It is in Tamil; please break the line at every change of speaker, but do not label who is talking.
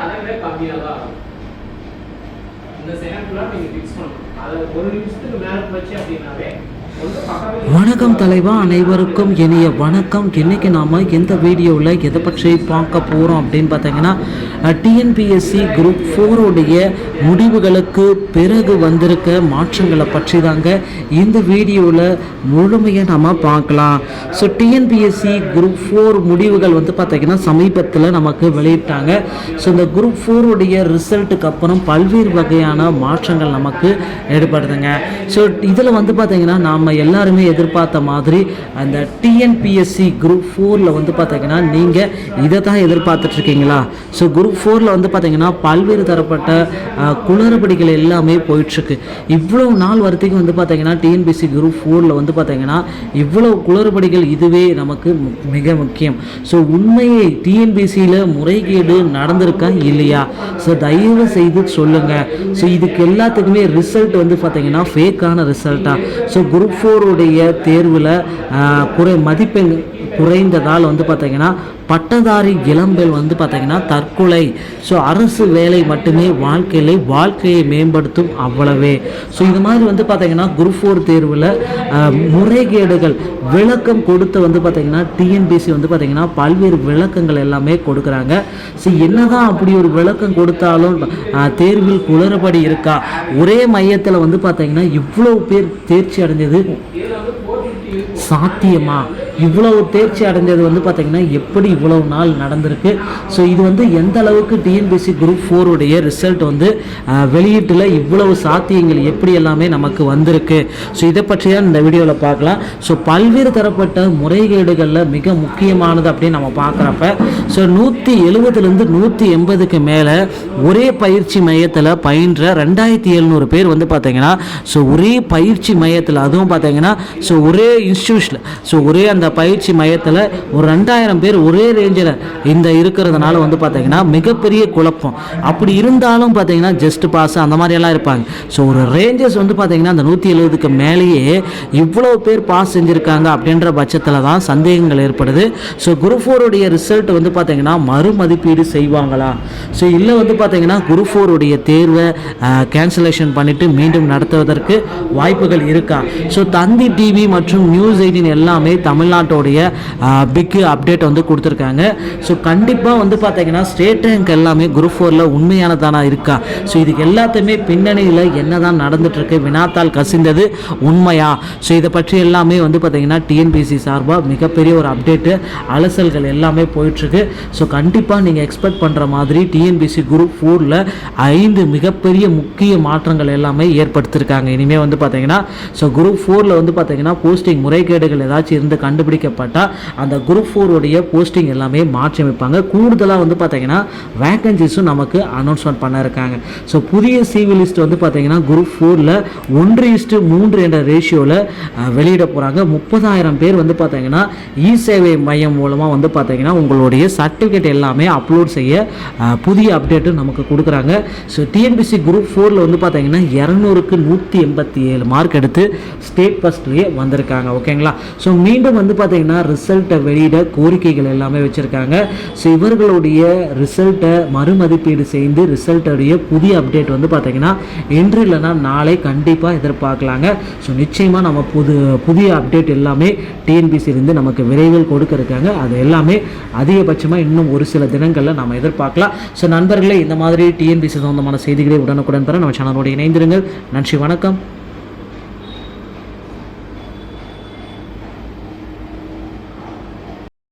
அதை விட கம்மியாக தான் ஆகும். இந்த செகண்ட்லாம் நீங்கள் ஃபிக்ஸ் பண்ணணும். அதை ஒரு நிமிஷத்துக்கு மேலே போச்சு அப்படின்னாவே
வணக்கம் தலைவா, அனைவருக்கும் இனிய வணக்கம். இன்றைக்கி நாம் எந்த வீடியோவில் எதை பற்றி பார்க்க போகிறோம் அப்படின்னு பார்த்தீங்கன்னா, டிஎன்பிஎஸ்சி குரூப் 4 உடைய முடிவுகளுக்கு பிறகு வந்திருக்க மாற்றங்களை பற்றி தாங்க இந்த வீடியோவில் முழுமையாக நம்ம பார்க்கலாம். ஸோ டிஎன்பிஎஸ்சி குரூப் 4 முடிவுகள் வந்து பார்த்திங்கன்னா சமீபத்தில் நமக்கு வெளியிட்டாங்க. ஸோ இந்த குரூப் 4 உடைய ரிசல்ட்டுக்கு அப்புறம் பல்வேறு வகையான மாற்றங்கள் நமக்கு ஏற்படுதுங்க. ஸோ இதில் வந்து பார்த்திங்கன்னா நாம் எல்லாருமே எதிர்பார்த்த மாதிரி அந்த டிஎன்பிஎஸ்சி குரூப் 4ல் வந்து பார்த்தீங்கன்னா நீங்கள் இதை தான் எதிர்பார்த்துட்ருக்கீங்களா? ஸோ குரூப் 4ல் வந்து பார்த்தீங்கன்னா பல்வேறு தரப்பட்ட குளறுபடிகள் எல்லாமே போயிட்டுருக்கு. இவ்வளோ நாள் வரைக்கும் வந்து பார்த்தீங்கன்னா டிஎன்பிஎஸ்சி குரூப் 4ல் வந்து பார்த்தீங்கன்னா இவ்வளோ குளறுபடிகள் இதுவே நமக்கு மிக முக்கியம். ஸோ உண்மையை டிஎன்பிஎஸ்சியில் முறைகேடு நடந்திருக்கா இல்லையா? ஸோ தயவு செய்து சொல்லுங்கள். ஸோ இதுக்கு எல்லாத்துக்குமே ரிசல்ட் வந்து பார்த்தீங்கன்னா ஃபேக்கான ரிசல்ட்டாக? ஸோ குரூப் 4 உடைய தேர்வில் மதிப்பெண் குறைந்ததால் வந்து பார்த்தீங்கன்னா பட்டதாரி இளம்பெண் வந்து பார்த்தீங்கன்னா தற்கொலை. ஸோ அரசு வேலை மட்டுமே வாழ்க்கையை மேம்படுத்தும், அவ்வளவே. ஸோ இது மாதிரி வந்து பார்த்தீங்கன்னா குரூப் 4 தேர்வில் முறைகேடுகள் விளக்கம் கொடுத்து வந்து பார்த்தீங்கன்னா டிஎன்பிஎஸ்சி வந்து பார்த்தீங்கன்னா பல்வேறு விளக்கங்கள் எல்லாமே கொடுக்குறாங்க. ஸோ என்னதான் அப்படி ஒரு விளக்கம் கொடுத்தாலும் தேர்வில் குளறுபடி இருக்கா? ஒரே மையத்தில் வந்து பார்த்தீங்கன்னா இவ்வளோ பேர் தேர்ச்சி அடைஞ்சது சாத்தியமா? இவ்வளவு தேர்ச்சி அடைஞ்சது வந்து பார்த்தீங்கன்னா எப்படி இவ்வளவு நாள் நடந்திருக்கு? ஸோ இது வந்து எந்த அளவுக்கு டிஎன்பிஎஸ்சி குரூப் 4 உடைய ரிசல்ட் வந்து வெளியீட்டில் இவ்வளவு சாத்தியங்கள் எப்படி எல்லாமே நமக்கு வந்திருக்கு? ஸோ இதை பற்றியாக இந்த வீடியோவில் பார்க்கலாம். ஸோ பல்வேறு தரப்பட்ட முறைகேடுகளில் மிக முக்கியமானது அப்படின்னு நம்ம பார்க்குறப்ப, ஸோ 170லேருந்து 180க்கு மேலே ஒரே பயிற்சி மையத்தில் பயின்ற 2700 பேர் வந்து பார்த்தீங்கன்னா, ஸோ ஒரே பயிற்சி மையத்தில், அதுவும் பார்த்தீங்கன்னா ஸோ ஒரே இன்ஸ்டியூஷனில், ஸோ ஒரே அந்த பயிற்சி மையத்தில் ஒரு 2000 பேர் ஒரே ரேஞ்சில் இந்த இருக்கிறதுனால வந்து பார்த்தீங்கன்னா மிகப்பெரிய குழப்பம். அப்படி இருந்தாலும் பார்த்தீங்கன்னா ஜஸ்ட் பாஸ் அந்த மாதிரியெல்லாம் இருப்பாங்க. ஸோ ஒரு ரேஞ்சஸ் வந்து பார்த்தீங்கன்னா அந்த 170க்கு மேலேயே இவ்வளோ பேர் பாஸ் செஞ்சுருக்காங்க அப்படின்ற பட்சத்தில் தான் சந்தேகங்கள் ஏற்படுது. ஸோ குரூப் 4 உடைய ரிசல்ட் வந்து பார்த்தீங்கன்னா மறுமதிப்பீடு செய்வாங்களா? ஸோ இல்லை வந்து பார்த்தீங்கன்னா குரூப் 4 உடைய தேர்வை கேன்சலேஷன் பண்ணிவிட்டு மீண்டும் நடத்துவதற்கு வாய்ப்புகள் இருக்கா? ஸோ தந்தி டிவி மற்றும் நியூஸ் 18 எல்லாமே தமிழ்நாட்டோடைய பிக் அப்டேட் வந்து கொடுத்துருக்காங்க. ஸோ கண்டிப்பாக வந்து பார்த்தீங்கன்னா ஸ்டேட் ரேங்க் எல்லாமே குரூப் 4ல் உண்மையானதானா இருக்கா? ஸோ இதுக்கு எல்லாத்தையுமே பின்னணியில் என்ன தான் நடந்துட்டுருக்கு? வினாத்தால் கசிந்தது உண்மையா? ஸோ இதை பற்றி எல்லாமே வந்து பார்த்தீங்கன்னா டிஎன்பிஎஸ்சி சார்பாக மிகப்பெரிய ஒரு அப்டேட்டு அலசல்கள் எல்லாமே போயிட்டுருக்கு. ஸோ கண்டிப்பாக நீங்கள் எக்ஸ்பெக்ட் பண்ணுற மாதிரி டிஎன்பிஎஸ்சி குரூப் 4ல் 5 மிகப்பெரிய முக்கிய மாற்றங்கள் எல்லாமே ஏற்படுத்தியிருக்காங்க. இனிமேல் வந்து பார்த்தீங்கன்னா ஸோ குரூப் 4ல் வந்து பார்த்தீங்கன்னா போஸ்டிங் முறைகேடுகள் ஏதாச்சும் இருந்து கண்டுபிடிக்கப்பட்டால் அந்த குரூப் 4 உடைய போஸ்டிங் எல்லாமே மாற்றி அமைப்பாங்க. கூடுதலாக வந்து பார்த்தீங்கன்னா வேக்கன்சிஸும் நமக்கு அனௌன்ஸ்மெண்ட் பண்ண இருக்காங்க. ஸோ புதிய சிவி லிஸ்ட் வந்து பார்த்தீங்கன்னா குரூப் 4ல் 1:3 என்ற ரேஷியோவில் வெளியிட போகிறாங்க. 30,000 பேர் வந்து பார்த்தீங்கன்னா இ சேவை மையம் மூலமாக வந்து பார்த்தீங்கன்னா உங்களுடைய சர்டிஃபிகேட் எல்லாமே அப்லோட் செய்ய புதிய அப்டேட்டு நமக்கு கொடுக்குறாங்க. ஸோ டிஎன்பிஎஸ்சி குரூப் 4ல் வந்து பார்த்தீங்கன்னா 200க்கு 187 மார்க் எடுத்து ஸ்டேட் ஃபஸ்ட்லேயே வந்திருக்காங்க. ஓகேங்களா? ஸோ மீண்டும் வந்து பார்த்தீங்கன்னா ரிசல்ட்டை வெளியிட கோரிக்கைகள் எல்லாமே வச்சுருக்காங்க. ஸோ இவர்களுடைய ரிசல்ட்டை மறுமதிப்பீடு செய்து ரிசல்ட்டுடைய புதிய அப்டேட் வந்து பார்த்தீங்கன்னா இன்று இல்லைனா நாளை கண்டிப்பாக எதிர்பார்க்கலாங்க. ஸோ நிச்சயமாக நம்ம புதிய அப்டேட் எல்லாமே டிஎன்பிஎஸ்சிலேருந்து நமக்கு விரைவில் கொடுக்க இருக்காங்க. அது எல்லாமே அதிகபட்சமாக இன்னும் ஒரு சில தினங்களில் நம்ம எதிர்பார்க்கலாம். ஸோ நண்பர்களே, இந்த மாதிரி டிஎன்பிஎஸ்சி சம்பந்தமான செய்திகளை உடனுக்குடன் பெற நம்ம சேனலோடு இணைந்திருங்கள். நன்றி, வணக்கம்.